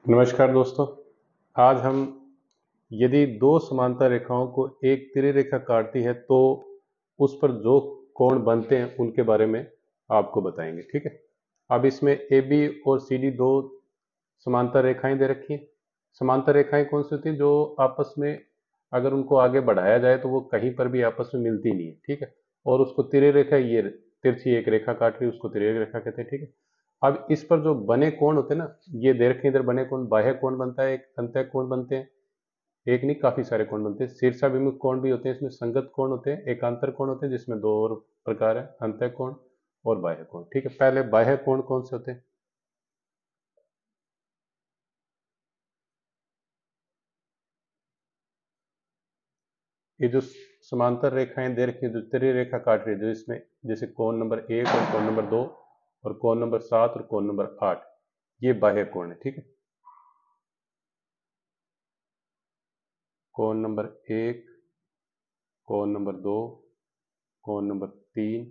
नमस्कार दोस्तों। आज हम यदि दो समांतर रेखाओं को एक तिर्यक रेखा काटती है तो उस पर जो कोण बनते हैं उनके बारे में आपको बताएंगे। ठीक है। अब इसमें ए बी और सी डी दो समांतर रेखाएं दे रखी हैं। समांतर रेखाएं कौन सी होती हैं? जो आपस में अगर उनको आगे बढ़ाया जाए तो वो कहीं पर भी आपस में मिलती नहीं है। ठीक है। और उसको तिर्यक रेखा, ये तिरछी एक रेखा काट रही है, उसको तिर्यक रेखा कहते हैं। ठीक है। अब इस पर जो बने कोण होते हैं ना, ये दे रखे इधर बने कोण, बाह्य कोण बनता है, एक अंतः कोण बनते हैं। एक नहीं, काफी सारे कोण बनते हैं। शीर्षाभिमुख कोण भी होते हैं, इसमें संगत कोण होते हैं, एकांतर कोण होते हैं, जिसमें दो और प्रकार है, अंतः कोण और बाह्य कोण। ठीक है। पहले बाह्य कोण कौन से होते हैं? ये जो समांतर रेखाएं दे रखी है, जो तिर्यक रेखा काट रही है, जो इसमें जैसे कोण नंबर 1 और कोण नंबर 2 और कोण नंबर 7 और कोण नंबर 8, ये बाह्य कोण है। ठीक है। कोण नंबर 1, कोण नंबर 2, कोण नंबर 3,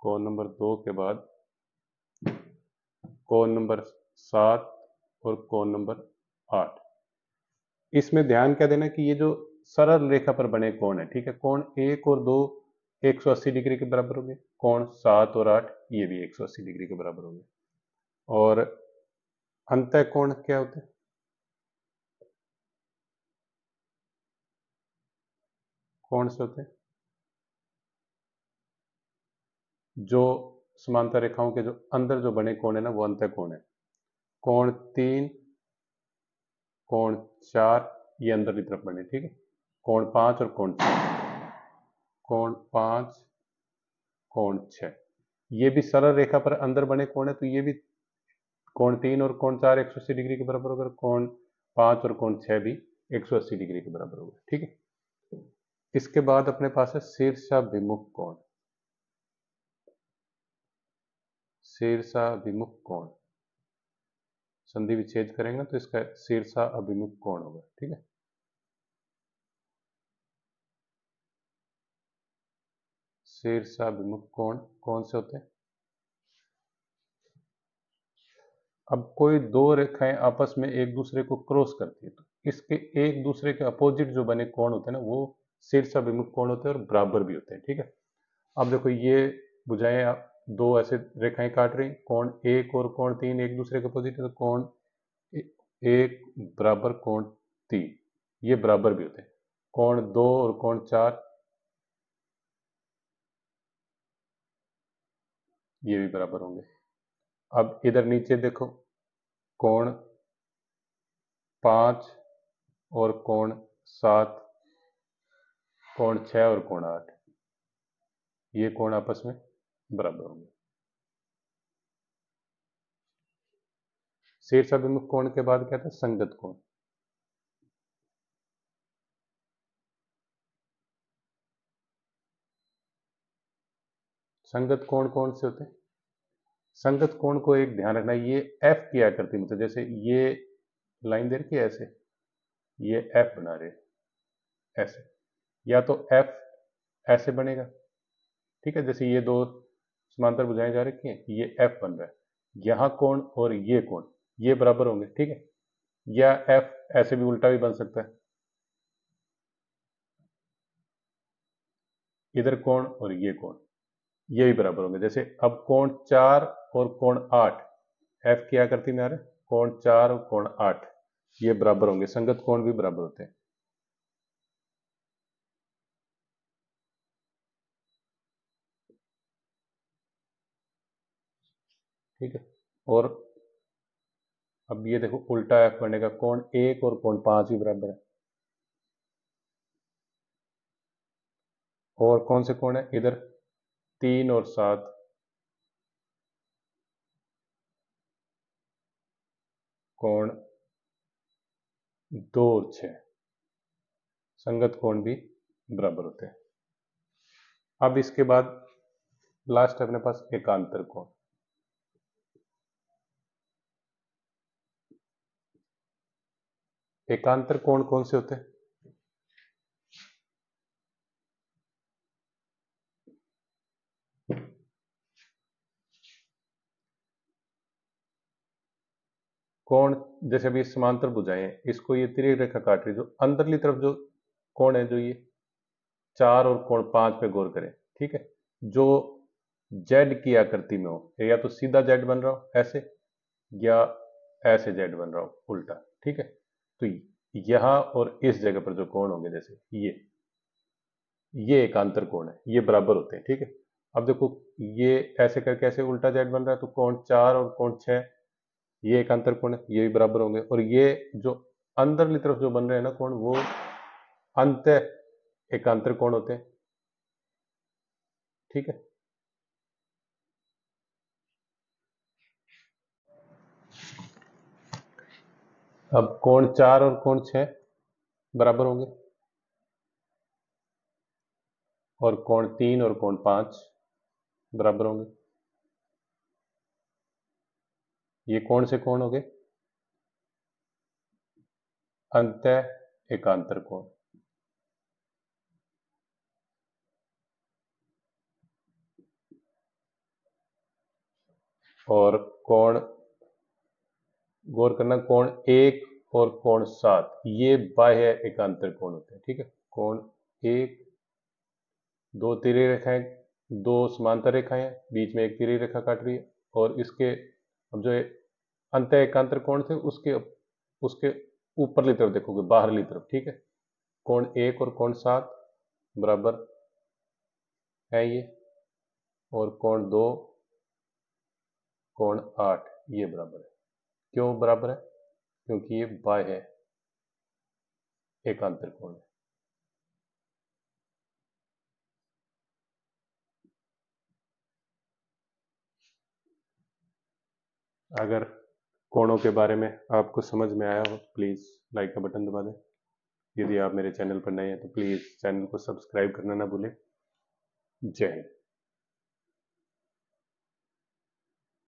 कोण नंबर 2 के बाद कोण नंबर 7 और कोण नंबर 8। इसमें ध्यान क्या देना कि ये जो सरल रेखा पर बने कोण है, ठीक है, कोण 1 और 2 180 डिग्री के बराबर होंगे, कोण 7 और 8 ये भी 180 डिग्री के बराबर होंगे। और अंतः कोण क्या होते हैं? कौन से होते हैं? जो समांतर रेखाओं के जो अंदर जो बने कोण है ना, वो अंतः कोण है। कोण 3, कोण 4 ये अंदर की तरफ बने। ठीक है। कोण 5 और कोण 6, कोण 5, कोण 6 ये भी सरल रेखा पर अंदर बने कोण है, तो ये भी कोण 3 और कोण 4 180 डिग्री के बराबर होगा, कोण 5 और कोण 6 भी 180 डिग्री के बराबर होगा। ठीक है। इसके बाद अपने पास है शीर्षाभिमुख कोण। शीर्षाभिमुख कोण संधि विच्छेद करेंगे तो इसका शीर्षाभिमुख कोण होगा। ठीक है। शीर्षाभिमुख कोण कौन से होते हैं? अब कोई दो रेखाएं आपस में एक दूसरे को क्रॉस करती है तो इसके एक दूसरे के अपोजिट जो बने कोण होते हैं ना, वो शीर्षाभिमुख कोण होते हैं और बराबर भी होते हैं। ठीक है। अब देखो ये बुझाएं आप, दो ऐसे रेखाएं काट रही, कोण 1 और कोण 3 एक दूसरे के अपोजिट है, तो कोण 1 बराबर कोण 3 ये बराबर भी होते हैं। कोण 2 और कोण 4 ये भी बराबर होंगे। अब इधर नीचे देखो, कोण 5 और कोण 7, कोण 6 और कोण 8 ये कोण आपस में बराबर होंगे। शीर्षाभिमुख कोण के बाद क्या था? संगत कोण। संगत कोण कौन से होते हैं? संगत कोण को एक ध्यान रखना, ये एफ किया करती, मतलब जैसे ये लाइन दे रखी है ऐसे, ये एफ बना रहे ऐसे, या तो एफ ऐसे बनेगा। ठीक है। जैसे ये दो समांतर भुजाएं जा रखी हैं, ये एफ बन रहा है, यहां कोण और ये कोण ये बराबर होंगे। ठीक है। या एफ ऐसे भी उल्टा भी बन सकता है, इधर कोण और ये कोण ये भी बराबर होंगे। जैसे अब कोण 4 और कोण 8 एफ की आकृति में आ रहे, कोण 4 और कोण 8 ये बराबर होंगे, संगत कोण भी बराबर होते हैं। ठीक है। और अब ये देखो उल्टा एफ बनेगा, कोण 1 और कोण 5 भी बराबर है। और कौन से कोण है इधर? 3 और 7, कोण 2 और 6 संगत कोण भी बराबर होते हैं। अब इसके बाद लास्ट है अपने पास एकांतर कोण। एकांतर कोण कौन से होते हैं? कोण जैसे अभी समांतर भुजाएं हैं, इसको ये तिर्यक रेखा काट रही है, जो अंदरली तरफ जो कोण है, जो ये 4 और कोण 5 पे गौर करें, ठीक है, जो जेड की आकृति में हो, या तो सीधा जेड बन रहा हो ऐसे, या ऐसे जेड बन रहा हो उल्टा, ठीक है। तो यहां और इस जगह पर जो कोण होंगे, जैसे ये एकांतर कोण है, ये बराबर होते हैं, ठीक है। अब देखो, ये ऐसे करके ऐसे उल्टा जेड बन रहा है, तो कोण 4 और कोण 6, ये एकांतर कोण है, ये भी बराबर होंगे। और ये जो अंदरली तरफ जो बन रहे हैं ना कोण, वो अंत एकांतर कोण होते हैं, ठीक है। अब कोण 4 और कोण 6 बराबर होंगे, और कोण 3 और कोण 5 बराबर होंगे। ये कौन से कोण हो गए? अंत एकांतर कोण। और कोण, गौर करना, कोण 1 और कोण 7 ये बाह्य एकांतर कोण होते हैं, ठीक है। कोण 1, दो तिर्यक रेखाएं, दो समांतर रेखाएं हैं, बीच में एक तिर्यक रेखा काट रही है, और इसके अब जो अंत एकांतर कोण थे, उसके उसके ऊपरली तरफ देखोगे, बाहरली तरफ, ठीक है। कोण 1 और कोण 7 बराबर है ये, और कोण 2, कोण 8 ये बराबर है। क्यों बराबर है? क्योंकि ये बाह्य एकांतर कोण है। अगर कोणों के बारे में आपको समझ में आया हो, प्लीज़ लाइक का बटन दबा दें। यदि आप मेरे चैनल पर नए हैं तो प्लीज़ चैनल को सब्सक्राइब करना ना भूलें। जय हिंद।